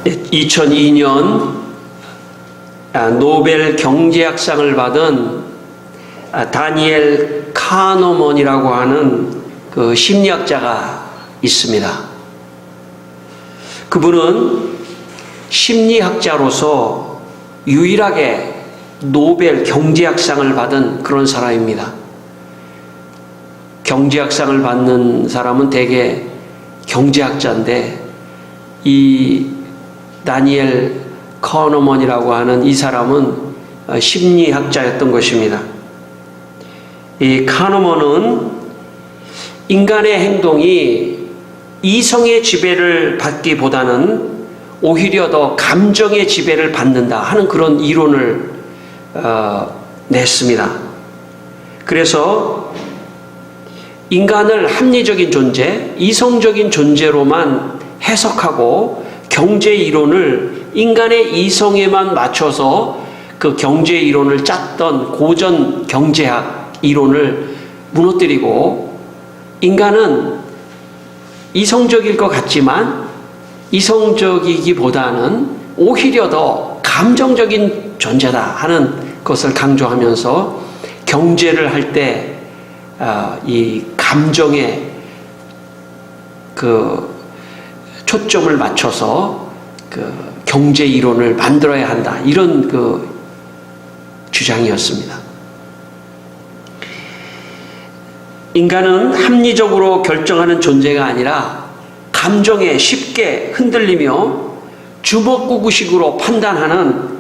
2002년 노벨 경제학상을 받은 다니엘 카너먼이라고 하는 그 심리학자가 있습니다. 그분은 심리학자로서 유일하게 노벨 경제학상을 받은 그런 사람입니다. 경제학상을 받는 사람은 대개 경제학자인데 이 다니엘 카너먼이라고 하는 이 사람은 심리학자였던 것입니다. 이 카너먼은 인간의 행동이 이성의 지배를 받기보다는 오히려 더 감정의 지배를 받는다 하는 그런 이론을 냈습니다. 그래서 인간을 합리적인 존재, 이성적인 존재로만 해석하고 경제 이론을 인간의 이성에만 맞춰서 그 경제 이론을 짰던 고전 경제학 이론을 무너뜨리고 인간은 이성적일 것 같지만 이성적이기보다는 오히려 더 감정적인 존재다 하는 것을 강조하면서 경제를 할 때 이 감정에 그 초점을 맞춰서 그 경제 이론을 만들어야 한다 이런 그 주장이었습니다. 인간은 합리적으로 결정하는 존재가 아니라 감정에 쉽게 흔들리며 주먹구구식으로 판단하는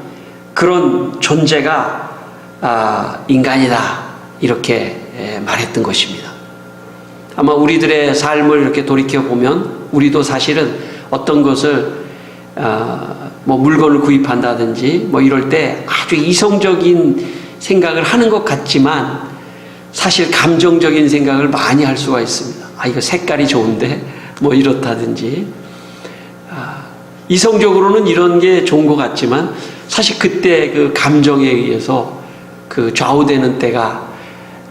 그런 존재가 인간이다 이렇게 말했던 것입니다. 아마 우리들의 삶을 이렇게 돌이켜보면 우리도 사실은 어떤 것을 뭐 물건을 구입한다든지 뭐 이럴 때 아주 이성적인 생각을 하는 것 같지만 사실 감정적인 생각을 많이 할 수가 있습니다. 이거 색깔이 좋은데 뭐 이렇다든지 이성적으로는 이런 게 좋은 것 같지만 사실 그때 그 감정에 의해서 그 좌우되는 때가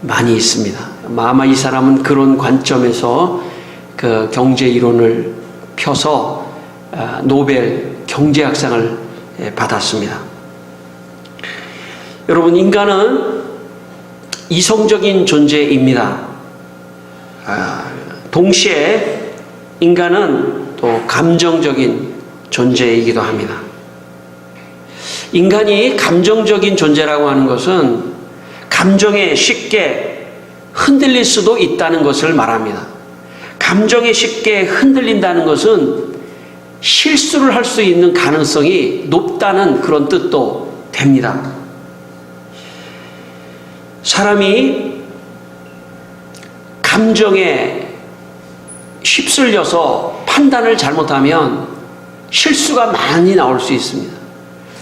많이 있습니다. 아마 이 사람은 그런 관점에서 그 경제 이론을 펴서 노벨 경제학상을 받았습니다. 여러분, 인간은 이성적인 존재입니다. 동시에 인간은 또 감정적인 존재이기도 합니다. 인간이 감정적인 존재라고 하는 것은 감정에 쉽게 흔들릴 수도 있다는 것을 말합니다. 감정에 쉽게 흔들린다는 것은 실수를 할 수 있는 가능성이 높다는 그런 뜻도 됩니다. 사람이 감정에 휩쓸려서 판단을 잘못하면 실수가 많이 나올 수 있습니다.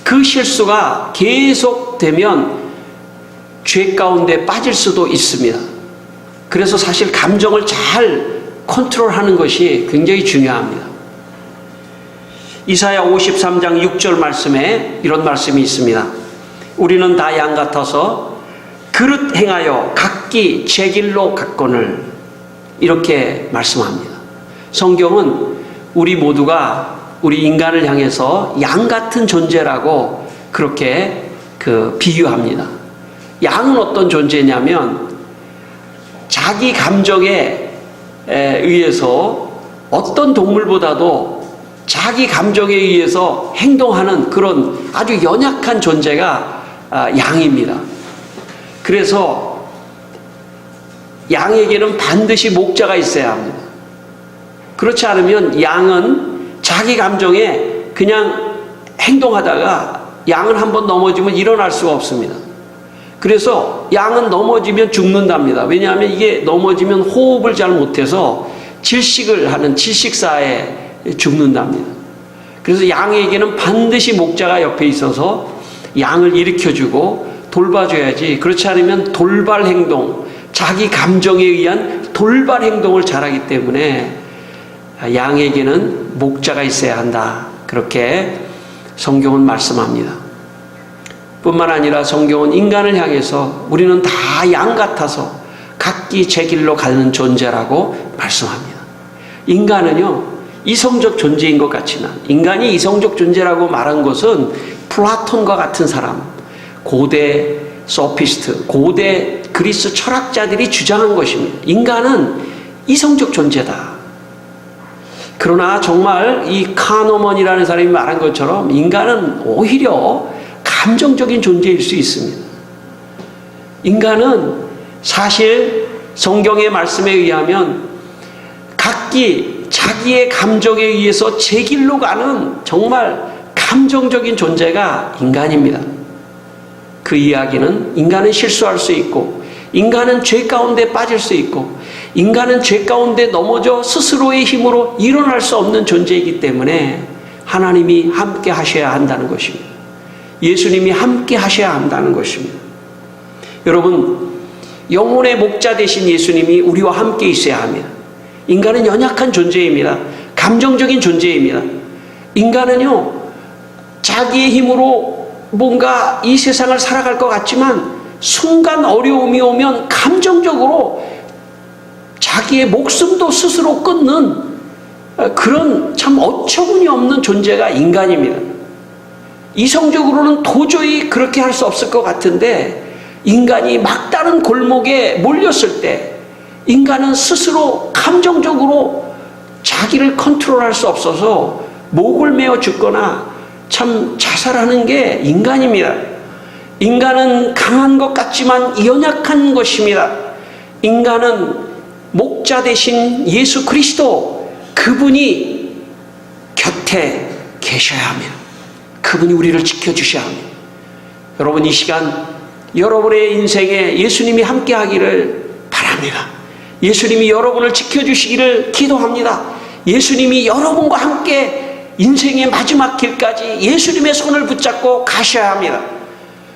그 실수가 계속되면 죄 가운데 빠질 수도 있습니다. 그래서 사실 감정을 잘 컨트롤하는 것이 굉장히 중요합니다. 이사야 53장 6절 말씀에 이런 말씀이 있습니다. 우리는 다 양 같아서 그릇 행하여 각기 제 길로 갔거늘 이렇게 말씀합니다. 성경은 우리 모두가 우리 인간을 향해서 양 같은 존재라고 그렇게 비유합니다. 양은 어떤 존재냐면 자기 감정에 의해서 어떤 동물보다도 자기 감정에 의해서 행동하는 그런 아주 연약한 존재가 양입니다. 그래서 양에게는 반드시 목자가 있어야 합니다. 그렇지 않으면 양은 자기 감정에 그냥 행동하다가 양은 한번 넘어지면 일어날 수가 없습니다. 그래서 양은 넘어지면 죽는답니다. 왜냐하면 이게 넘어지면 호흡을 잘 못해서 질식을 하는 질식사에 죽는답니다. 그래서 양에게는 반드시 목자가 옆에 있어서 양을 일으켜주고 돌봐줘야지, 그렇지 않으면 돌발 행동, 자기 감정에 의한 돌발 행동을 잘하기 때문에 양에게는 목자가 있어야 한다. 그렇게 성경은 말씀합니다. 뿐만 아니라 성경은 인간을 향해서 우리는 다 양 같아서 각기 제 길로 가는 존재라고 말씀합니다. 인간은요, 이성적 존재인 것 같지만, 인간이 이성적 존재라고 말한 것은 플라톤과 같은 사람, 고대 소피스트, 고대 그리스 철학자들이 주장한 것입니다. 인간은 이성적 존재다. 그러나 정말 이 카노먼이라는 사람이 말한 것처럼 인간은 오히려 감정적인 존재일 수 있습니다. 인간은 사실 성경의 말씀에 의하면 각기 자기의 감정에 의해서 제 길로 가는 정말 감정적인 존재가 인간입니다. 그 이야기는 인간은 실수할 수 있고, 인간은 죄 가운데 빠질 수 있고, 인간은 죄 가운데 넘어져 스스로의 힘으로 일어날 수 없는 존재이기 때문에 하나님이 함께 하셔야 한다는 것입니다. 예수님이 함께 하셔야 한다는 것입니다. 여러분, 영혼의 목자 되신 예수님이 우리와 함께 있어야 합니다. 인간은 연약한 존재입니다. 감정적인 존재입니다. 인간은요, 자기의 힘으로 뭔가 이 세상을 살아갈 것 같지만 순간 어려움이 오면 감정적으로 자기의 목숨도 스스로 끊는 그런 참 어처구니 없는 존재가 인간입니다. 이성적으로는 도저히 그렇게 할 수 없을 것 같은데, 인간이 막다른 골목에 몰렸을 때 인간은 스스로 감정적으로 자기를 컨트롤할 수 없어서 목을 메어 죽거나 참 자살하는 게 인간입니다. 인간은 강한 것 같지만 연약한 것입니다. 인간은 목자 되신 예수 그리스도, 그분이 곁에 계셔야 합니다. 그분이 우리를 지켜주셔야 합니다. 여러분, 이 시간 여러분의 인생에 예수님이 함께 하기를 바랍니다. 예수님이 여러분을 지켜주시기를 기도합니다. 예수님이 여러분과 함께 인생의 마지막 길까지 예수님의 손을 붙잡고 가셔야 합니다.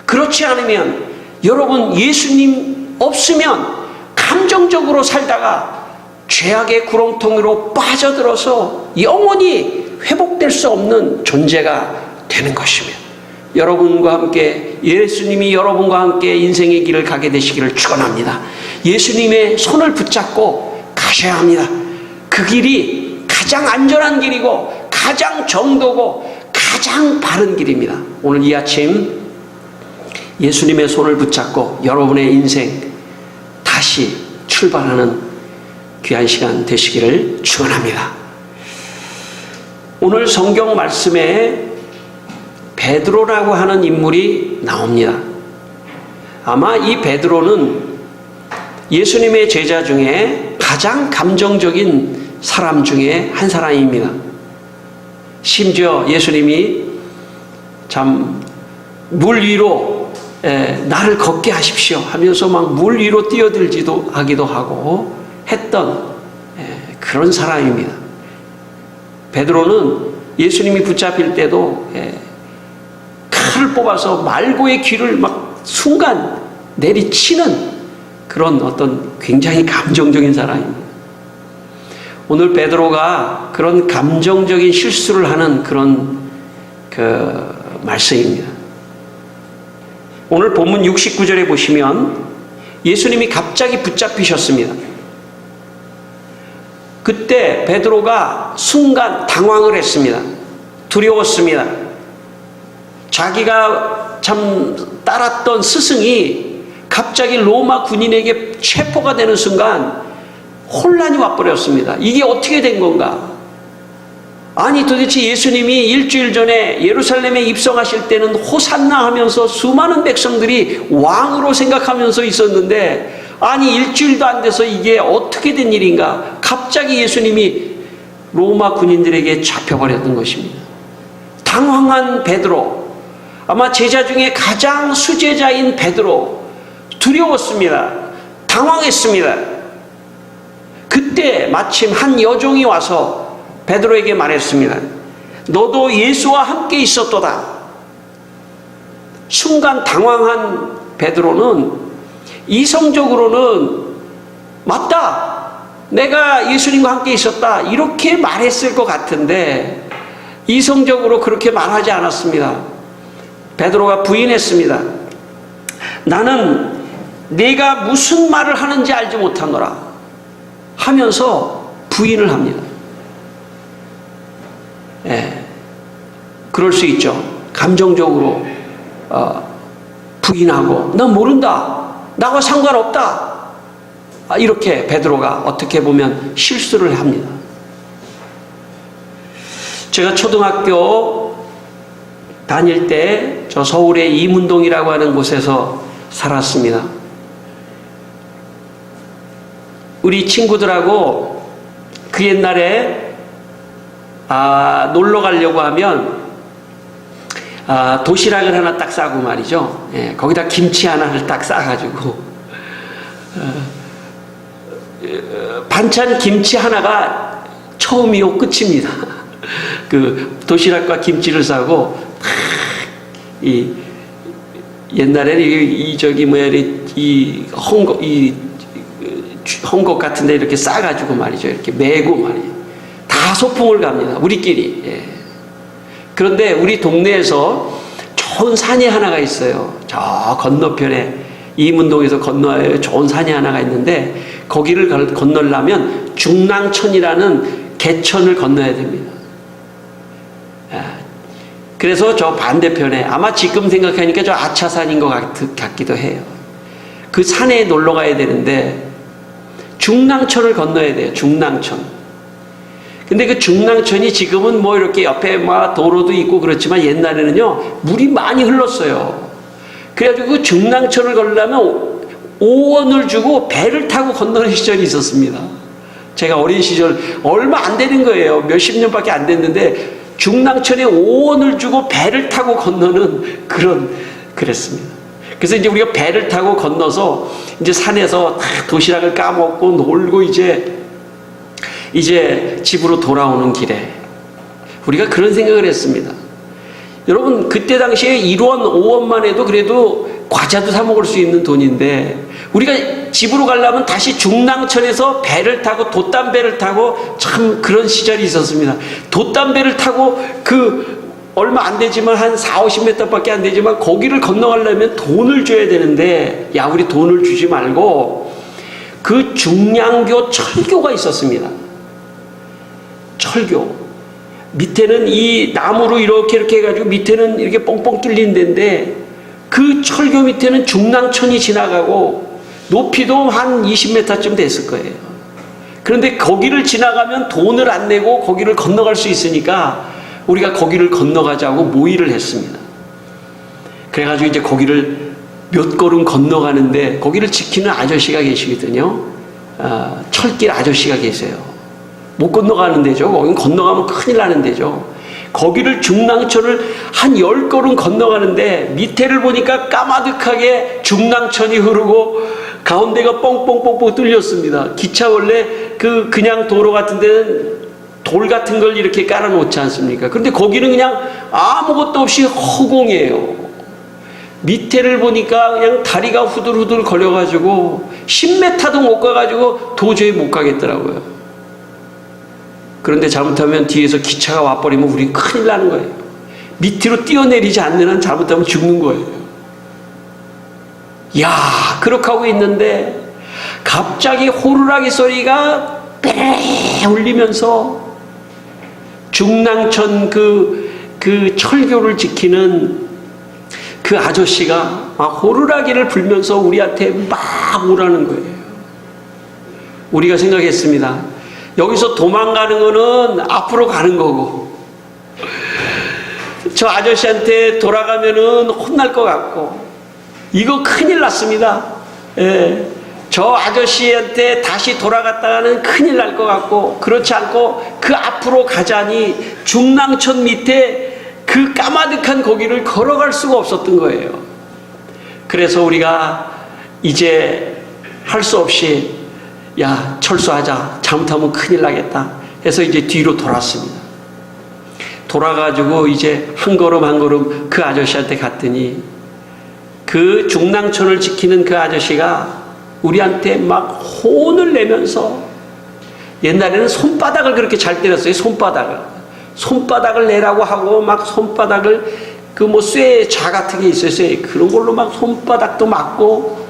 그렇지 않으면 여러분, 예수님 없으면 감정적으로 살다가 죄악의 구렁텅이로 빠져들어서 영원히 회복될 수 없는 존재가 되는 것입니다. 여러분과 함께, 예수님이 여러분과 함께 인생의 길을 가게 되시기를 축원합니다. 예수님의 손을 붙잡고 가셔야 합니다. 그 길이 가장 안전한 길이고 가장 정도고 가장 바른 길입니다. 오늘 이 아침 예수님의 손을 붙잡고 여러분의 인생 다시 출발하는 귀한 시간 되시기를 축원합니다. 오늘 성경 말씀에 베드로라고 하는 인물이 나옵니다. 아마 이 베드로는 예수님의 제자 중에 가장 감정적인 사람 중에 한 사람입니다. 심지어 예수님이 참 물 위로 나를 걷게 하십시오 하면서 막 물 위로 뛰어들지도 하기도 하고 했던 그런 사람입니다. 베드로는 예수님이 붙잡힐 때도 칼을 뽑아서 말고의 귀를 막 순간 내리치는 그런 어떤 굉장히 감정적인 사람입니다. 오늘 베드로가 그런 감정적인 실수를 하는 그런 말씀입니다. 오늘 본문 69절에 보시면 예수님이 갑자기 붙잡히셨습니다. 그때 베드로가 순간 당황을 했습니다. 두려웠습니다. 자기가 참 따랐던 스승이 갑자기 로마 군인에게 체포가 되는 순간 혼란이 와버렸습니다. 이게 어떻게 된 건가? 아니, 도대체 예수님이 일주일 전에 예루살렘에 입성하실 때는 호산나 하면서 수많은 백성들이 왕으로 생각하면서 있었는데, 아니 일주일도 안 돼서 이게 어떻게 된 일인가? 갑자기 예수님이 로마 군인들에게 잡혀버렸던 것입니다. 당황한 베드로, 아마 제자 중에 가장 수제자인 베드로, 두려웠습니다. 당황했습니다. 그때 마침 한 여종이 와서 베드로에게 말했습니다. 너도 예수와 함께 있었도다. 순간 당황한 베드로는 이성적으로는 맞다, 내가 예수님과 함께 있었다, 이렇게 말했을 것 같은데 이성적으로 그렇게 말하지 않았습니다. 베드로가 부인했습니다. 나는 네가 무슨 말을 하는지 알지 못하노라 하면서 부인을 합니다. 그럴 수 있죠. 감정적으로 부인하고 난 모른다, 나와 상관없다, 이렇게 베드로가 어떻게 보면 실수를 합니다. 제가 초등학교 다닐 때 저 서울의 이문동이라고 하는 곳에서 살았습니다. 우리 친구들하고 그 옛날에 놀러 가려고 하면 도시락을 하나 딱 싸고 말이죠. 거기다 김치 하나를 딱 싸가지고 반찬 김치 하나가 처음이요 끝입니다. 그 도시락과 김치를 싸고 이 옛날에는 이 헝겊 같은데 이렇게 싸가지고 말이죠. 이렇게 메고 말이죠. 다 소풍을 갑니다. 우리끼리. 그런데 우리 동네에서 좋은 산이 하나가 있어요. 저 건너편에 이문동에서 건너야 좋은 산이 하나가 있는데 거기를 건너려면 중랑천이라는 개천을 건너야 됩니다. 그래서 저 반대편에 아마 지금 생각하니까 저 아차산인 것 같기도 해요. 그 산에 놀러 가야 되는데 중랑천을 건너야 돼요. 중랑천. 근데 그 중랑천이 지금은 뭐 이렇게 옆에 막 도로도 있고 그렇지만 옛날에는요 물이 많이 흘렀어요. 그래가지고 그 중랑천을 걸려면 5원을 주고 배를 타고 건너는 시절이 있었습니다. 제가 어린 시절 얼마 안 되는 거예요. 몇십 년밖에 안 됐는데 중랑천에 5원을 주고 배를 타고 건너는 그랬습니다. 그래서 이제 우리가 배를 타고 건너서 이제 산에서 도시락을 까먹고 놀고 이제 집으로 돌아오는 길에 우리가 그런 생각을 했습니다. 여러분 그때 당시에 1원, 5원만 해도 그래도 과자도 사 먹을 수 있는 돈인데 우리가 집으로 가려면 다시 중랑천에서 배를 타고 돛담배를 타고 참 그런 시절이 있었습니다. 돛담배를 타고 얼마 안 되지만 한 40, 50m밖에 안 되지만 거기를 건너가려면 돈을 줘야 되는데 야 우리 돈을 주지 말고 그 중량교 철교가 있었습니다. 철교 밑에는 이 나무로 이렇게 해가지고 밑에는 이렇게 뻥뻥 뚫린 데인데 그 철교 밑에는 중랑천이 지나가고 높이도 한 20m쯤 됐을 거예요. 그런데 거기를 지나가면 돈을 안 내고 거기를 건너갈 수 있으니까 우리가 거기를 건너가자고 모의를 했습니다. 그래가지고 이제 거기를 몇 걸음 건너가는데 거기를 지키는 아저씨가 계시거든요. 철길 아저씨가 계세요. 못 건너가는 데죠. 거긴 건너가면 큰일 나는 데죠. 거기를 중랑천을 한 10걸음 건너가는데 밑에를 보니까 까마득하게 중랑천이 흐르고 가운데가 뻥뻥뻥뻥 뚫렸습니다. 기차 원래 그냥 도로 같은 데는 돌 같은 걸 이렇게 깔아놓지 않습니까? 그런데 거기는 그냥 아무것도 없이 허공이에요. 밑에를 보니까 그냥 다리가 후들후들 걸려가지고 10m도 못 가가지고 도저히 못 가겠더라고요. 그런데 잘못하면 뒤에서 기차가 와버리면 우린 큰일 나는 거예요. 밑으로 뛰어내리지 않는 한 잘못하면 죽는 거예요. 야, 그렇게 하고 있는데 갑자기 호루라기 소리가 뺑 울리면서 중랑천 그 철교를 지키는 그 아저씨가 막 호루라기를 불면서 우리한테 막 오라는 거예요. 우리가 생각했습니다. 여기서 도망가는 거는 앞으로 가는 거고 저 아저씨한테 돌아가면은 혼날 것 같고 이거 큰일 났습니다. 예. 저 아저씨한테 다시 돌아갔다가는 큰일 날 것 같고 그렇지 않고 그 앞으로 가자니 중랑천 밑에 그 까마득한 거기를 걸어갈 수가 없었던 거예요. 그래서 우리가 이제 할 수 없이 야 철수하자, 잘못하면 큰일 나겠다 해서 이제 뒤로 돌았습니다. 돌아가지고 이제 한 걸음 한 걸음 그 아저씨한테 갔더니 그 중랑천을 지키는 그 아저씨가 우리한테 막 혼을 내면서 옛날에는 손바닥을 그렇게 잘 때렸어요. 손바닥을 내라고 하고 막 손바닥을 쇠 같은 게 있어요. 쇠 그런 걸로 막 손바닥도 맞고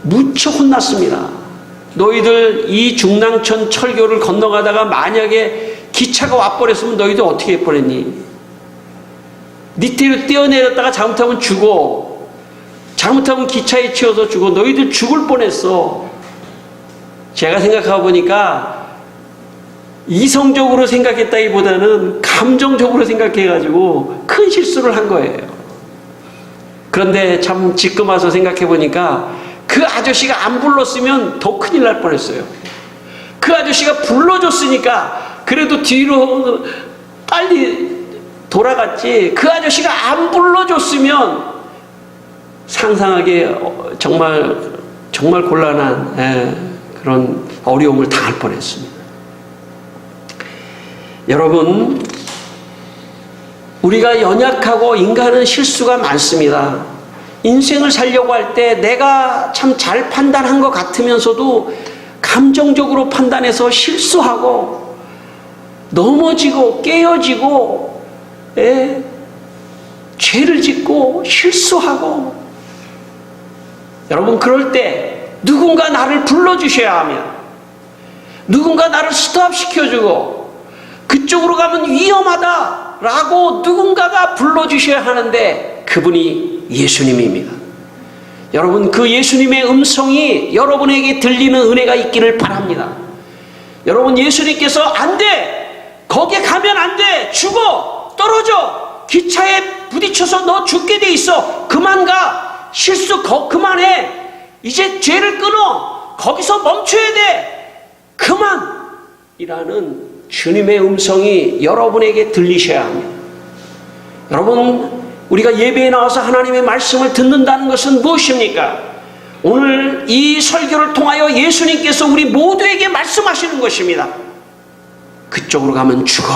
무척 혼났습니다. 너희들 이 중랑천 철교를 건너가다가 만약에 기차가 와버렸으면 너희들 어떻게 할 뻔했니? 니 뒤로 뛰어내렸다가 잘못하면 죽어. 잘못하면 기차에 치여서 죽어. 너희들 죽을 뻔했어. 제가 생각해 보니까 이성적으로 생각했다기보다는 감정적으로 생각해가지고 큰 실수를 한 거예요. 그런데 참 지금 와서 생각해 보니까 그 아저씨가 안 불렀으면 더 큰일 날 뻔했어요. 그 아저씨가 불러줬으니까 그래도 뒤로 빨리 돌아갔지. 그 아저씨가 안 불러줬으면 상상하기에 정말 곤란한 그런 어려움을 당할 뻔했습니다. 여러분, 우리가 연약하고 인간은 실수가 많습니다. 인생을 살려고 할 때 내가 참 잘 판단한 것 같으면서도 감정적으로 판단해서 실수하고 넘어지고 깨어지고 죄를 짓고 실수하고, 여러분, 그럴 때 누군가 나를 불러주셔야 하며 누군가 나를 스톱시켜주고 그쪽으로 가면 위험하다라고 누군가가 불러주셔야 하는데 그분이 예수님입니다. 여러분, 그 예수님의 음성이 여러분에게 들리는 은혜가 있기를 바랍니다. 여러분, 예수님께서 안 돼! 거기에 가면 안 돼! 죽어! 떨어져! 기차에 부딪혀서 너 죽게 돼 있어! 그만 가! 실수 그만해! 이제 죄를 끊어! 거기서 멈춰야 돼! 그만! 이라는 주님의 음성이 여러분에게 들리셔야 합니다. 여러분, 우리가 예배에 나와서 하나님의 말씀을 듣는다는 것은 무엇입니까? 오늘 이 설교를 통하여 예수님께서 우리 모두에게 말씀하시는 것입니다. 그쪽으로 가면 죽어.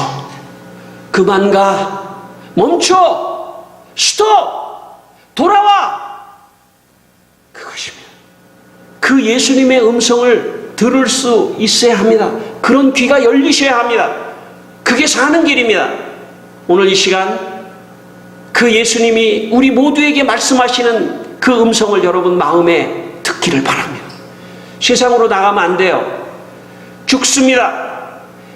그만 가. 멈춰. 스톱. 돌아와. 그것입니다. 그 예수님의 음성을 들을 수 있어야 합니다. 그런 귀가 열리셔야 합니다. 그게 사는 길입니다. 오늘 이 시간 그 예수님이 우리 모두에게 말씀하시는 그 음성을 여러분 마음에 듣기를 바랍니다. 세상으로 나가면 안 돼요. 죽습니다.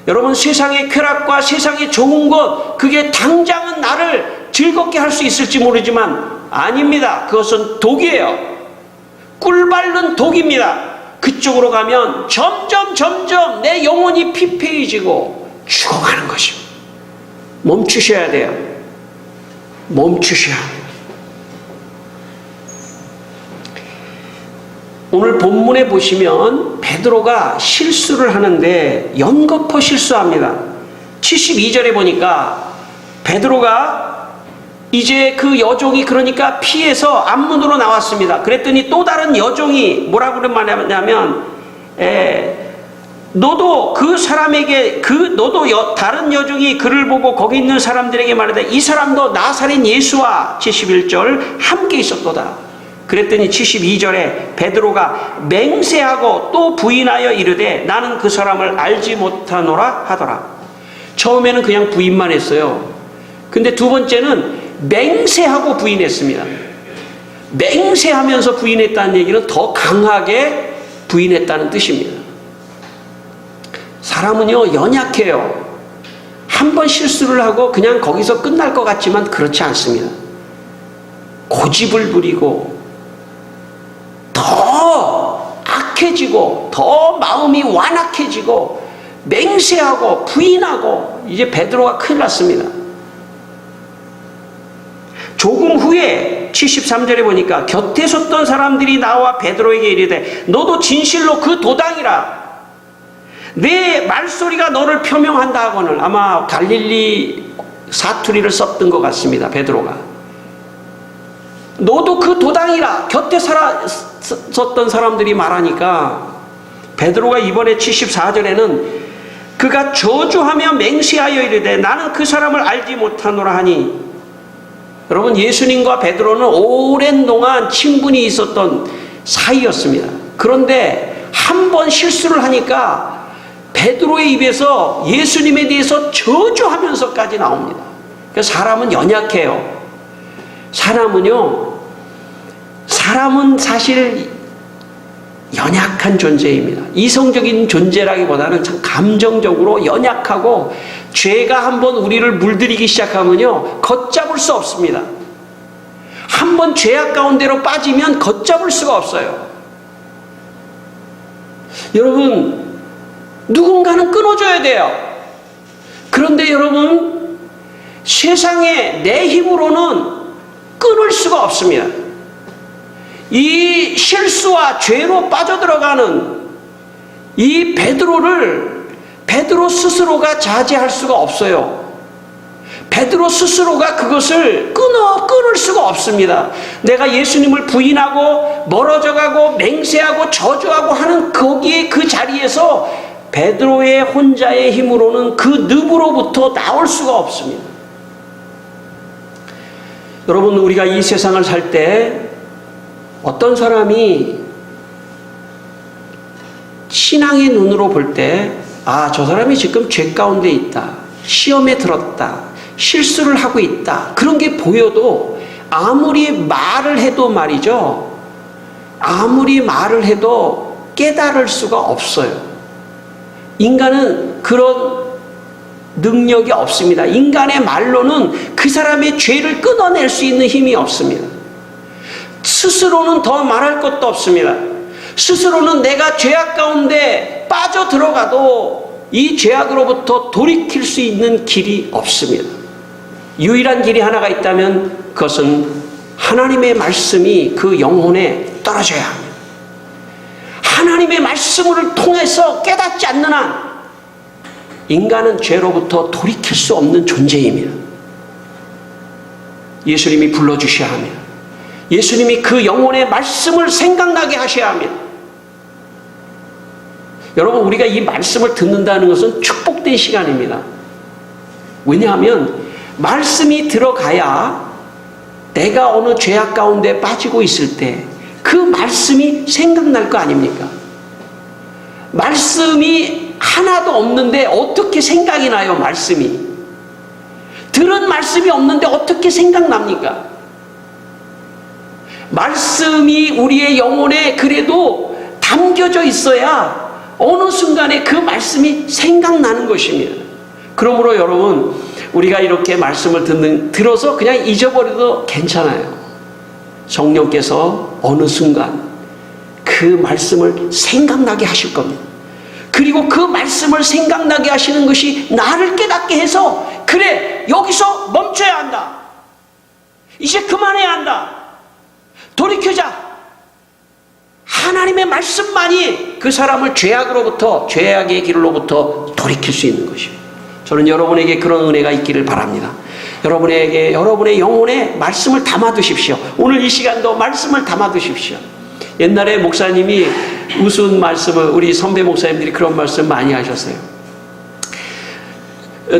여러분, 세상의 쾌락과 세상의 좋은 것, 그게 당장은 나를 즐겁게 할 수 있을지 모르지만 아닙니다. 그것은 독이에요. 꿀 바른 독입니다. 그쪽으로 가면 점점 내 영혼이 피폐해지고 죽어가는 것입니다. 멈추셔야 돼요. 멈추셔야 합니다. 오늘 본문에 보시면 베드로가 실수를 하는데 연거푸 실수합니다. 72절에 보니까 베드로가 이제 그 여종이 그러니까 피해서 앞문으로 나왔습니다. 그랬더니 또 다른 여종이 뭐라고 말하냐면 너도 그 사람에게 너도 다른 여종이 그를 보고 거기 있는 사람들에게 말하되 이 사람도 나사렛 예수와 71절 함께 있었도다. 그랬더니 72절에 베드로가 맹세하고 또 부인하여 이르되 나는 그 사람을 알지 못하노라 하더라. 처음에는 그냥 부인만 했어요. 근데 두 번째는 맹세하고 부인했습니다. 맹세하면서 부인했다는 얘기는 더 강하게 부인했다는 뜻입니다. 사람은요, 연약해요. 한 번 실수를 하고 그냥 거기서 끝날 것 같지만 그렇지 않습니다. 고집을 부리고 더 악해지고 더 마음이 완악해지고 맹세하고 부인하고 이제 베드로가 큰일 났습니다. 조금 후에 73절에 보니까 곁에 섰던 사람들이 나와 베드로에게 이르되 너도 진실로 그 도당이라. 내 말소리가 너를 표명한다 하거늘. 아마 갈릴리 사투리를 썼던 것 같습니다. 베드로가. 너도 그 도당이라. 곁에 섰던 사람들이 말하니까 베드로가 이번에 74절에는 그가 저주하며 맹세하여 이르되 나는 그 사람을 알지 못하노라 하니. 여러분, 예수님과 베드로는 오랜 동안 친분이 있었던 사이였습니다. 그런데 한 번 실수를 하니까 베드로의 입에서 예수님에 대해서 저주하면서까지 나옵니다. 그러니까 사람은 연약해요. 사람은 사실 연약한 존재입니다. 이성적인 존재라기보다는 참 감정적으로 연약하고 죄가 한번 우리를 물들이기 시작하면요, 걷잡을 수 없습니다. 한번 죄악 가운데로 빠지면 걷잡을 수가 없어요. 여러분, 누군가는 끊어줘야 돼요. 그런데 여러분, 세상에 내 힘으로는 끊을 수가 없습니다. 이 실수와 죄로 빠져들어가는 이 베드로 스스로가 자제할 수가 없어요. 베드로 스스로가 그것을 끊을 수가 없습니다. 내가 예수님을 부인하고 멀어져가고 맹세하고 저주하고 하는 거기에 그 자리에서 베드로의 혼자의 힘으로는 그 늪으로부터 나올 수가 없습니다. 여러분, 우리가 이 세상을 살 때 어떤 사람이 신앙의 눈으로 볼 때, 아, 저 사람이 지금 죄 가운데 있다, 시험에 들었다, 실수를 하고 있다, 그런 게 보여도 아무리 말을 해도 말이죠, 아무리 말을 해도 깨달을 수가 없어요. 인간은 그런 능력이 없습니다. 인간의 말로는 그 사람의 죄를 끊어낼 수 있는 힘이 없습니다. 스스로는 더 말할 것도 없습니다. 스스로는 내가 죄악 가운데 빠져들어가도 이 죄악으로부터 돌이킬 수 있는 길이 없습니다. 유일한 길이 하나가 있다면 그것은 하나님의 말씀이 그 영혼에 떨어져야 합니다. 하나님의 말씀을 통해서 깨닫지 않는 한 인간은 죄로부터 돌이킬 수 없는 존재입니다. 예수님이 불러주셔야 합니다. 예수님이 그 영혼의 말씀을 생각나게 하셔야 합니다. 여러분, 우리가 이 말씀을 듣는다는 것은 축복된 시간입니다. 왜냐하면 말씀이 들어가야 내가 어느 죄악 가운데 빠지고 있을 때 그 말씀이 생각날 거 아닙니까? 말씀이 하나도 없는데 어떻게 생각이 나요? 말씀이 들은 말씀이 없는데 어떻게 생각납니까? 말씀이 우리의 영혼에 그래도 담겨져 있어야 어느 순간에 그 말씀이 생각나는 것입니다. 그러므로 여러분, 우리가 이렇게 말씀을 들어서 그냥 잊어버려도 괜찮아요. 성령께서 어느 순간 그 말씀을 생각나게 하실 겁니다. 그리고 그 말씀을 생각나게 하시는 것이 나를 깨닫게 해서, 그래, 여기서 멈춰야 한다, 이제 그만해야 한다, 돌이켜자. 하나님의 말씀만이 그 사람을 죄악의 길로부터 돌이킬 수 있는 것입니다. 저는 여러분에게 그런 은혜가 있기를 바랍니다. 여러분에게 여러분의 영혼에 말씀을 담아두십시오. 오늘 이 시간도 말씀을 담아두십시오. 옛날에 목사님이 무슨 말씀을, 우리 선배 목사님들이 그런 말씀 많이 하셨어요.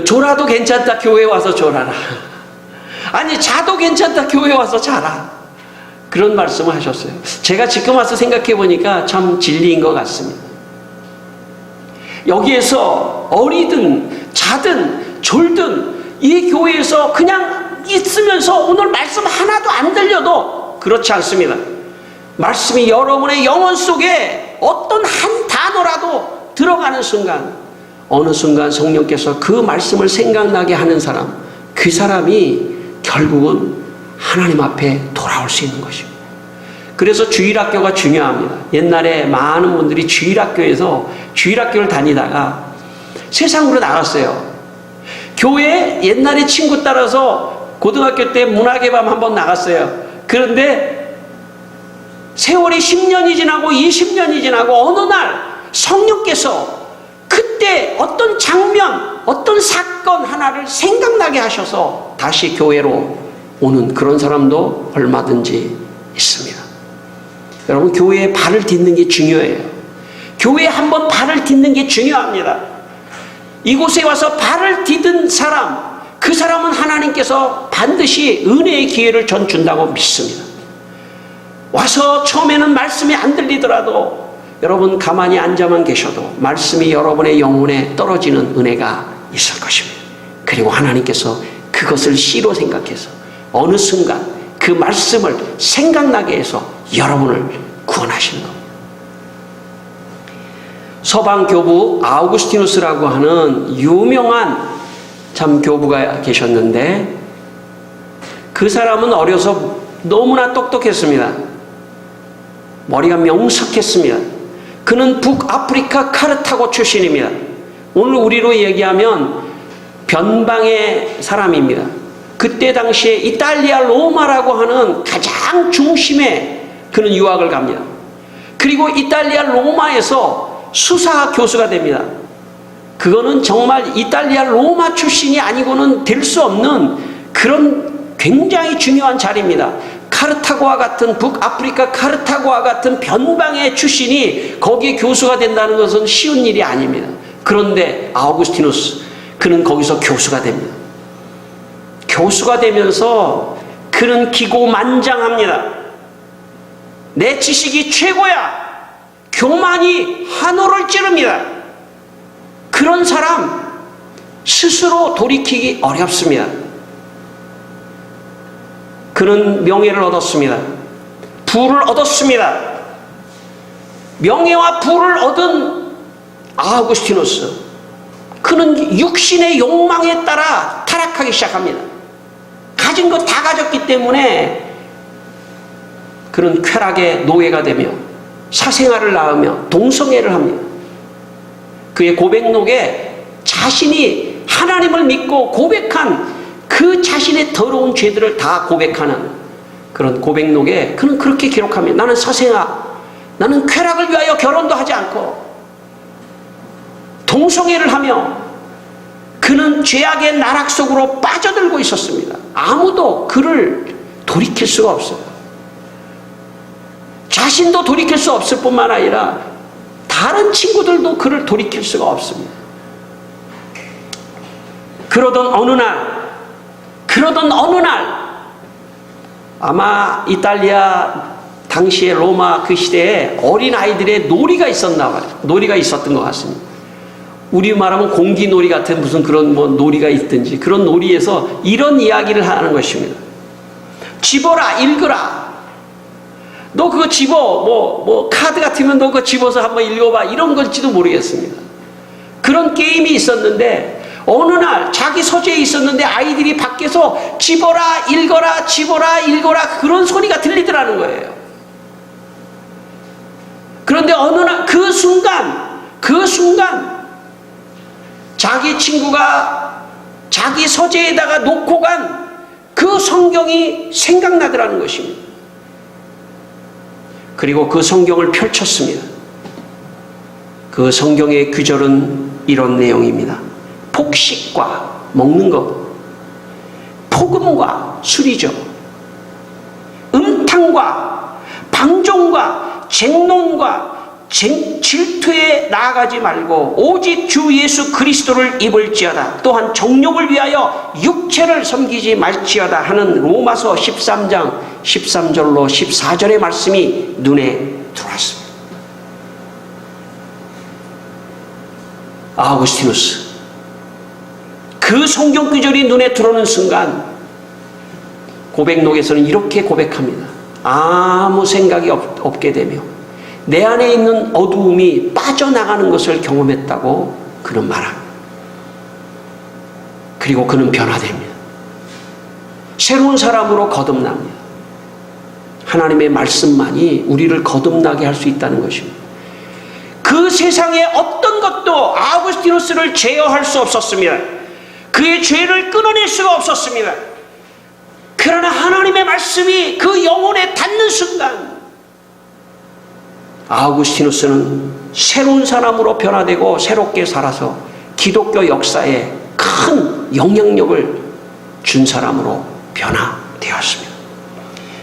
졸아도 괜찮다, 교회 와서 졸아라. 아니, 자도 괜찮다, 교회 와서 자라. 그런 말씀을 하셨어요. 제가 지금 와서 생각해 보니까 참 진리인 것 같습니다. 여기에서 어리든 자든 졸든 이 교회에서 그냥 있으면서 오늘 말씀 하나도 안 들려도 그렇지 않습니다. 말씀이 여러분의 영혼 속에 어떤 한 단어라도 들어가는 순간, 어느 순간 성령께서 그 말씀을 생각나게 하는 사람, 그 사람이 결국은 하나님 앞에 돌아올 수 있는 것입니다. 그래서 주일학교가 중요합니다. 옛날에 많은 분들이 주일학교를 다니다가 세상으로 나갔어요. 교회 옛날에 친구 따라서 고등학교 때 문학의 밤 한번 나갔어요. 그런데 세월이 10년이 지나고 20년이 지나고 어느 날 성령께서 그때 어떤 장면, 어떤 사건 하나를 생각나게 하셔서 다시 교회로 오는 그런 사람도 얼마든지 있습니다. 여러분, 교회에 발을 딛는 게 중요해요. 교회에 한번 발을 딛는 게 중요합니다. 이곳에 와서 발을 디딘 사람, 그 사람은 하나님께서 반드시 은혜의 기회를 전 준다고 믿습니다. 와서 처음에는 말씀이 안 들리더라도 여러분 가만히 앉아만 계셔도 말씀이 여러분의 영혼에 떨어지는 은혜가 있을 것입니다. 그리고 하나님께서 그것을 씨로 생각해서 어느 순간 그 말씀을 생각나게 해서 여러분을 구원하시는 겁니다. 서방 교부 아우구스티누스라고 하는 유명한 참 교부가 계셨는데, 그 사람은 어려서 너무나 똑똑했습니다. 머리가 명석했습니다. 그는 북아프리카 카르타고 출신입니다. 오늘 우리로 얘기하면 변방의 사람입니다. 그때 당시에 이탈리아 로마라고 하는 가장 중심에 그는 유학을 갑니다. 그리고 이탈리아 로마에서 수사 교수가 됩니다. 그거는 정말 이탈리아 로마 출신이 아니고는 될 수 없는 그런 굉장히 중요한 자리입니다. 카르타고와 같은, 북아프리카 카르타고와 같은 변방의 출신이 거기에 교수가 된다는 것은 쉬운 일이 아닙니다. 그런데 아우구스티누스, 그는 거기서 교수가 됩니다. 교수가 되면서 그는 기고만장합니다. 내 지식이 최고야. 교만이 한호를 찌릅니다. 그런 사람 스스로 돌이키기 어렵습니다. 그는 명예를 얻었습니다. 부를 얻었습니다. 명예와 부를 얻은 아우구스티누스, 그는 육신의 욕망에 따라 타락하기 시작합니다. 가진 거 다 가졌기 때문에 그는 쾌락의 노예가 되며 사생활을 낳으며 동성애를 합니다. 그의 고백록에 자신이 하나님을 믿고 고백한 그 자신의 더러운 죄들을 다 고백하는 그런 고백록에 그는 그렇게 기록합니다. 나는 사생아, 나는 쾌락을 위하여 결혼도 하지 않고 동성애를 하며 그는 죄악의 나락 속으로 빠져들고 있었습니다. 아무도 그를 돌이킬 수가 없어요. 자신도 돌이킬 수 없을 뿐만 아니라 다른 친구들도 그를 돌이킬 수가 없습니다. 그러던 어느 날 아마 이탈리아 당시에 로마 그 시대에 어린아이들의 놀이가 있었나 봐요. 놀이가 있었던 것 같습니다. 우리 말하면 공기놀이 같은 무슨 그런 뭐 놀이가 있든지 그런 놀이에서 이런 이야기를 하는 것입니다. 집어라, 읽어라. 너 그거 집어, 뭐 카드 같으면 너 그거 집어서 한번 읽어봐. 이런 걸지도 모르겠습니다. 그런 게임이 있었는데 어느 날 자기 서재에 있었는데 아이들이 밖에서 집어라, 읽어라, 집어라, 읽어라 그런 소리가 들리더라는 거예요. 그런데 어느 날 그 순간 자기 친구가 자기 서재에다가 놓고 간 그 성경이 생각나더라는 것입니다. 그리고 그 성경을 펼쳤습니다. 그 성경의 규절은 이런 내용입니다. 폭식과 먹는 것, 폭음과 술이죠. 음탕과 방종과 쟁론과 질투에 나아가지 말고 오직 주 예수 그리스도를 입을지어다. 또한 정욕을 위하여 육체를 섬기지 말지어다 하는 로마서 13장 13절로 14절의 말씀이 눈에 들어왔습니다. 아우구스티누스, 그 성경 구절이 눈에 들어오는 순간 고백록에서는 이렇게 고백합니다. 아무 생각이 없게 되며 내 안에 있는 어두움이 빠져나가는 것을 경험했다고 그는 말합니다. 그리고 그는 변화됩니다. 새로운 사람으로 거듭납니다. 하나님의 말씀만이 우리를 거듭나게 할 수 있다는 것입니다. 그 세상의 어떤 것도 아우구스티누스를 제어할 수 없었습니다. 그의 죄를 끊어낼 수가 없었습니다. 그러나 하나님의 말씀이 그 영혼에 닿는 순간 아우구스티누스는 새로운 사람으로 변화되고 새롭게 살아서 기독교 역사에 큰 영향력을 준 사람으로 변화되었습니다.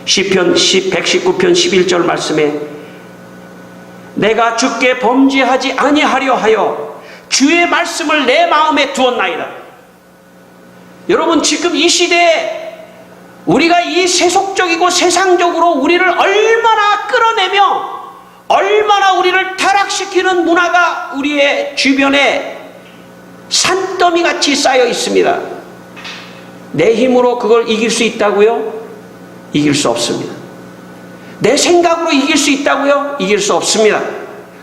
시편 119편 11절 말씀에 내가 주께 범죄하지 아니하려 하여 주의 말씀을 내 마음에 두었나이다. 여러분, 지금 이 시대에 우리가 이 세속적이고 세상적으로 우리를 얼마나 끌어내며 얼마나 우리를 타락시키는 문화가 우리의 주변에 산더미같이 쌓여 있습니다. 내 힘으로 그걸 이길 수 있다고요? 이길 수 없습니다. 내 생각으로 이길 수 있다고요? 이길 수 없습니다.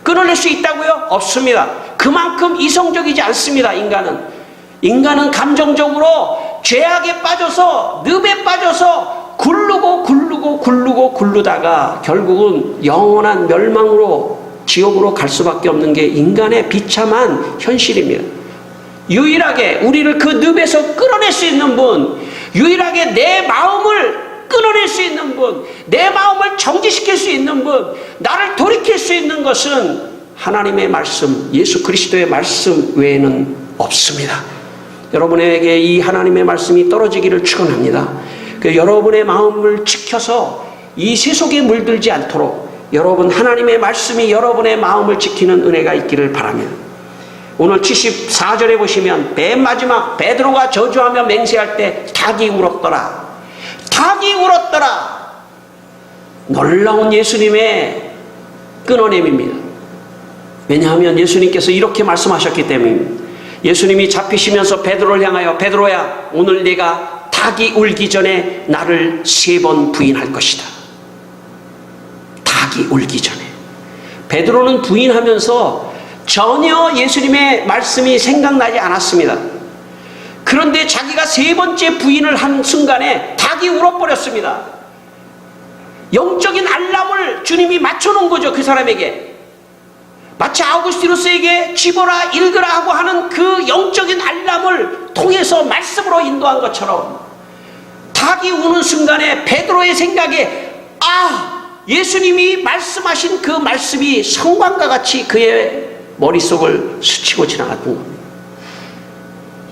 끊어낼 수 있다고요? 없습니다. 그만큼 이성적이지 않습니다. 인간은 감정적으로 죄악에 빠져서, 늪에 빠져서 굴르다가 결국은 영원한 멸망으로, 지옥으로 갈 수밖에 없는 게 인간의 비참한 현실입니다. 유일하게 우리를 그 늪에서 끌어낼 수 있는 분, 유일하게 내 마음을 끊어낼 수 있는 분, 내 마음을 정지시킬 수 있는 분, 나를 돌이킬 수 있는 것은 하나님의 말씀, 예수 그리스도의 말씀 외에는 없습니다. 여러분에게 이 하나님의 말씀이 떨어지기를 축원합니다. 여러분의 마음을 지켜서 이 세속에 물들지 않도록 여러분 하나님의 말씀이 여러분의 마음을 지키는 은혜가 있기를 바랍니다. 오늘 74절에 보시면 맨 마지막 베드로가 저주하며 맹세할 때 닭이 울었더라. 닭이 울었더라. 놀라운 예수님의 끊어냄입니다. 왜냐하면 예수님께서 이렇게 말씀하셨기 때문입니다. 예수님이 잡히시면서 베드로를 향하여 베드로야, 오늘 네가 닭이 울기 전에 나를 3번 부인할 것이다. 닭이 울기 전에. 베드로는 부인하면서 전혀 예수님의 말씀이 생각나지 않았습니다. 그런데 자기가 3번째 부인을 한 순간에 닭이 울어버렸습니다. 영적인 알람을 주님이 맞춰놓은 거죠. 그 사람에게. 마치 아우구스티누스에게 집어라 읽으라 하고 하는 그 영적인 알람을 통해서 말씀으로 인도한 것처럼 닭이 우는 순간에 베드로의 생각에 예수님이 말씀하신 그 말씀이 성광과 같이 그의 머릿속을 스치고 지나갔던 겁니다.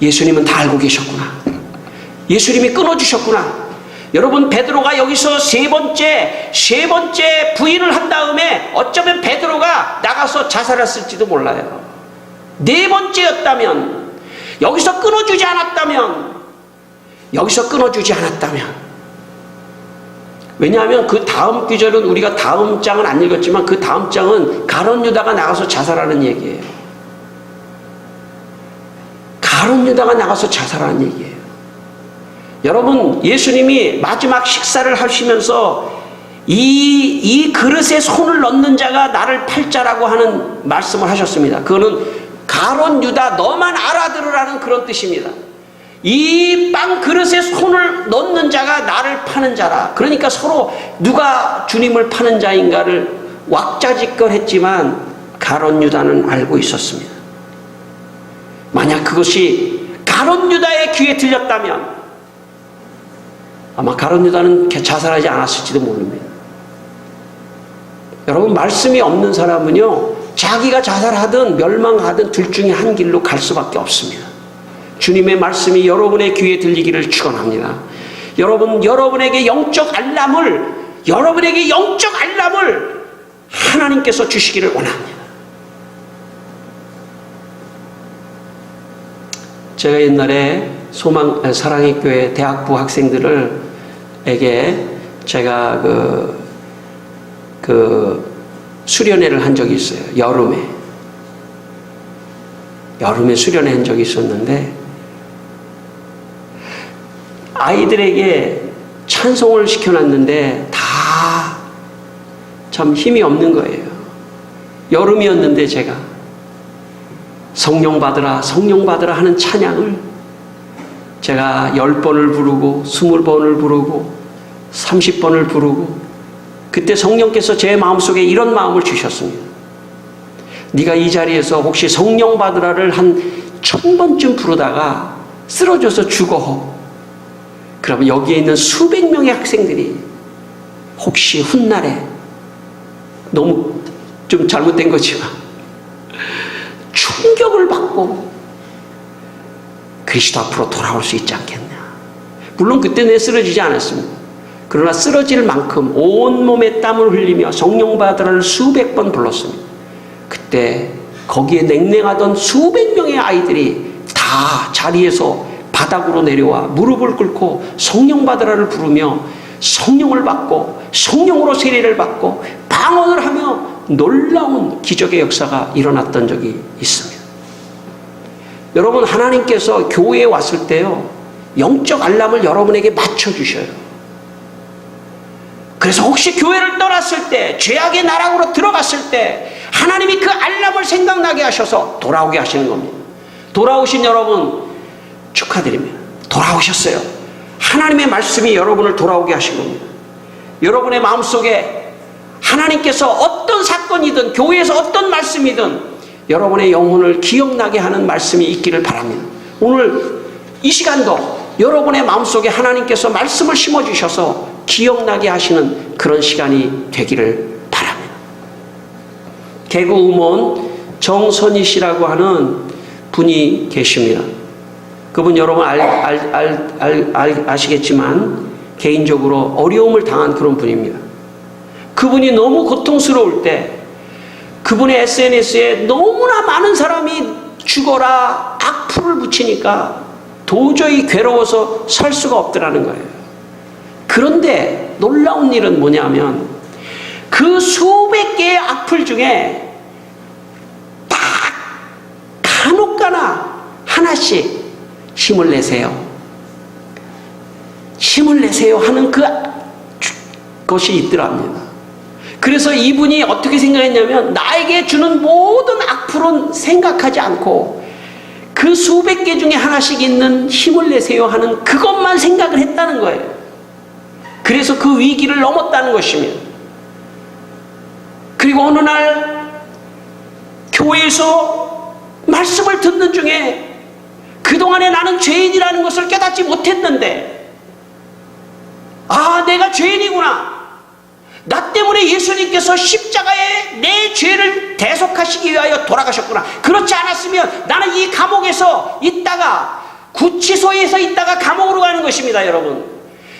예수님은 다 알고 계셨구나. 예수님이 끊어주셨구나. 여러분, 베드로가 여기서 세 번째 부인을 한 다음에 어쩌면 베드로가 나가서 자살했을지도 몰라요. 4번째였다면, 여기서 끊어주지 않았다면, 왜냐하면 그 다음 구절은 우리가 다음 장은 안 읽었지만 그 다음 장은 가룟 유다가 나가서 자살하는 얘기예요. 가룟 유다가 나가서 자살하는 얘기예요. 여러분, 예수님이 마지막 식사를 하시면서 이 그릇에 손을 넣는 자가 나를 팔 자라고 하는 말씀을 하셨습니다. 그거는 가룟 유다 너만 알아들으라는 그런 뜻입니다. 이 빵 그릇에 손을 넣는 자가 나를 파는 자라. 그러니까 서로 누가 주님을 파는 자인가를 왁자지껄했지만 가룟 유다는 알고 있었습니다. 만약 그것이 가룟 유다의 귀에 들렸다면 아마 가룟 유다는 자살하지 않았을지도 모릅니다. 여러분, 말씀이 없는 사람은요, 자기가 자살하든 멸망하든 둘 중에 한 길로 갈 수밖에 없습니다. 주님의 말씀이 여러분의 귀에 들리기를 축원합니다. 여러분에게 영적 알람을 하나님께서 주시기를 원합니다. 제가 옛날에 사랑의 교회 대학부 학생들에게 제가 그 수련회를 한 적이 있어요. 여름에 수련회 한 적이 있었는데 아이들에게 찬송을 시켜놨는데 다 참 힘이 없는 거예요. 여름이었는데 제가 성령 받으라 하는 찬양을 제가 10번을 부르고 20번을 부르고 30번을 부르고, 그때 성령께서 제 마음속에 이런 마음을 주셨습니다. 네가 이 자리에서 혹시 성령 받으라를 한 1000번쯤 부르다가 쓰러져서 죽어. 그러면 여기에 있는 수백 명의 학생들이 혹시 훗날에 너무 좀 잘못된 거지만 충격을 받고 그리스도 앞으로 돌아올 수 있지 않겠냐. 물론 그때 내 쓰러지지 않았습니다. 그러나 쓰러질 만큼 온몸에 땀을 흘리며 성령 받으라를 수백 번 불렀습니다. 그때 거기에 냉랭하던 수백 명의 아이들이 다 자리에서 바닥으로 내려와 무릎을 꿇고 성령 받으라를 부르며 성령을 받고 성령으로 세례를 받고 방언을 하며 놀라운 기적의 역사가 일어났던 적이 있습니다. 여러분, 하나님께서 교회에 왔을 때요, 영적 알람을 여러분에게 맞춰주셔요. 그래서 혹시 교회를 떠났을 때, 죄악의 나락으로 들어갔을 때, 하나님이 그 알람을 생각나게 하셔서 돌아오게 하시는 겁니다. 돌아오신 여러분 축하드립니다. 돌아오셨어요. 하나님의 말씀이 여러분을 돌아오게 하신 겁니다. 여러분의 마음속에 하나님께서 어떤 사건이든 교회에서 어떤 말씀이든 여러분의 영혼을 기억나게 하는 말씀이 있기를 바랍니다. 오늘 이 시간도 여러분의 마음속에 하나님께서 말씀을 심어주셔서 기억나게 하시는 그런 시간이 되기를 바랍니다. 개그우먼 정선희 씨라고 하는 분이 계십니다. 그분 여러분 아시겠지만 개인적으로 어려움을 당한 그런 분입니다. 그분이 너무 고통스러울 때 그분의 SNS에 너무나 많은 사람이 죽어라 악플을 붙이니까 도저히 괴로워서 살 수가 없더라는 거예요. 그런데 놀라운 일은 뭐냐면 그 수백 개의 악플 중에 딱 간혹가나 하나씩 힘을 내세요. 힘을 내세요 하는 것이 있더랍니다. 그래서 이분이 어떻게 생각했냐면 나에게 주는 모든 악플은 생각하지 않고 그 수백 개 중에 하나씩 있는 힘을 내세요 하는 그것만 생각을 했다는 거예요. 그래서 그 위기를 넘었다는 것입니다. 그리고 어느 날 교회에서 말씀을 듣는 중에 그동안에 나는 죄인이라는 것을 깨닫지 못했는데 아, 내가 죄인이구나. 나 때문에 예수님께서 십자가에 내 죄를 대속하시기 위하여 돌아가셨구나. 그렇지 않았으면 나는 이 감옥에서 있다가 구치소에서 있다가 감옥으로 가는 것입니다. 여러분,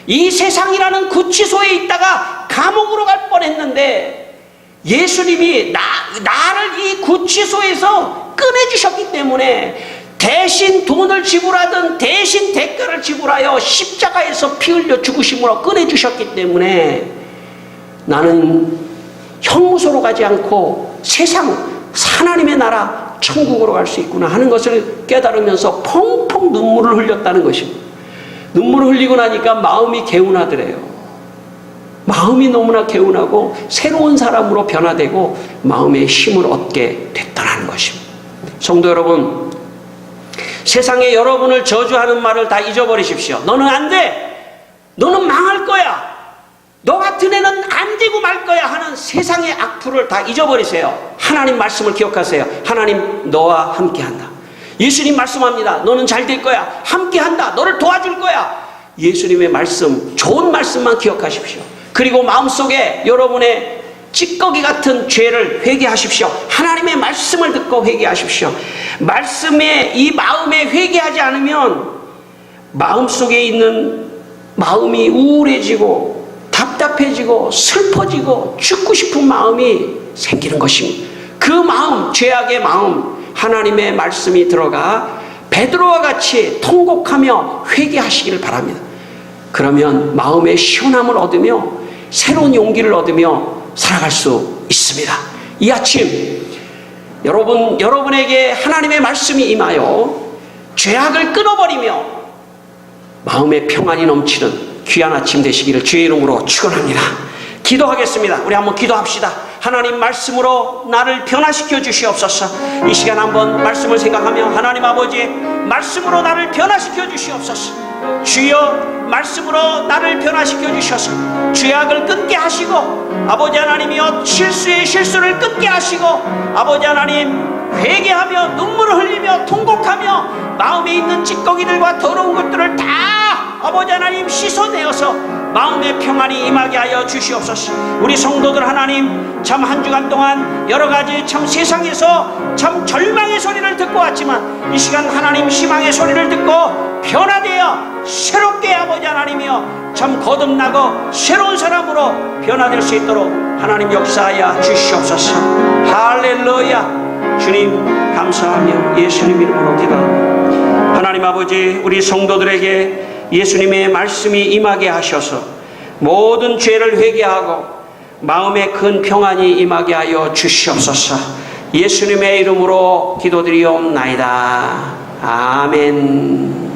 이 세상이라는 구치소에 있다가 감옥으로 갈 뻔했는데 예수님이 나를 이 구치소에서 꺼내주셨기 때문에 대신 돈을 지불하든 대신 대가를 지불하여 십자가에서 피 흘려 죽으심으로 꺼내주셨기 때문에 나는 형무소로 가지 않고 세상 하나님의 나라 천국으로 갈 수 있구나 하는 것을 깨달으면서 펑펑 눈물을 흘렸다는 것입니다. 눈물을 흘리고 나니까 마음이 개운하더래요. 마음이 너무나 개운하고 새로운 사람으로 변화되고 마음의 힘을 얻게 됐다는 것입니다. 성도 여러분, 세상에 여러분을 저주하는 말을 다 잊어버리십시오. 너는 안 돼. 너는 망할 거야. 너 같은 애는 안 되고 말 거야 하는 세상의 악플을 다 잊어버리세요. 하나님 말씀을 기억하세요. 하나님 너와 함께한다. 예수님 말씀합니다. 너는 잘 될 거야. 함께한다. 너를 도와줄 거야. 예수님의 말씀, 좋은 말씀만 기억하십시오. 그리고 마음속에 여러분의 찌꺼기 같은 죄를 회개하십시오. 하나님의 말씀을 듣고 회개하십시오. 말씀에 이 마음에 회개하지 않으면 마음속에 있는 마음이 우울해지고 답답해지고 슬퍼지고 죽고 싶은 마음이 생기는 것입니다. 그 마음, 죄악의 마음, 하나님의 말씀이 들어가 베드로와 같이 통곡하며 회개하시기를 바랍니다. 그러면 마음의 시원함을 얻으며 새로운 용기를 얻으며 살아갈 수 있습니다. 이 아침 여러분에게 하나님의 말씀이 임하여 죄악을 끊어버리며 마음의 평안이 넘치는 귀한 아침 되시기를 주의 이름으로 축원합니다. 기도하겠습니다. 우리 한번 기도합시다. 하나님 말씀으로 나를 변화시켜 주시옵소서. 이 시간 한번 말씀을 생각하며 하나님 아버지 말씀으로 나를 변화시켜 주시옵소서. 주여 말씀으로 나를 변화시켜 주셔서 죄악을 끊게 하시고 아버지 하나님이여 실수를 끊게 하시고 아버지 하나님 회개하며 눈물을 흘리며 통곡하며 마음에 있는 찌꺼기들과 더러운 것들을 다 아버지 하나님 씻어내어서 마음의 평안이 임하게 하여 주시옵소서. 우리 성도들 하나님 참 한 주간 동안 여러가지 참 세상에서 참 절망의 소리를 듣고 왔지만 이 시간 하나님 희망의 소리를 듣고 변화되어 새롭게 아버지 하나님이여 참 거듭나고 새로운 사람으로 변화될 수 있도록 하나님 역사하여 주시옵소서. 할렐루야. 주님 감사하며 예수님 이름으로 기도합니다. 하나님 아버지 우리 성도들에게 예수님의 말씀이 임하게 하셔서 모든 죄를 회개하고 마음에 큰 평안이 임하게 하여 주시옵소서. 예수님의 이름으로 기도드리옵나이다. 아멘.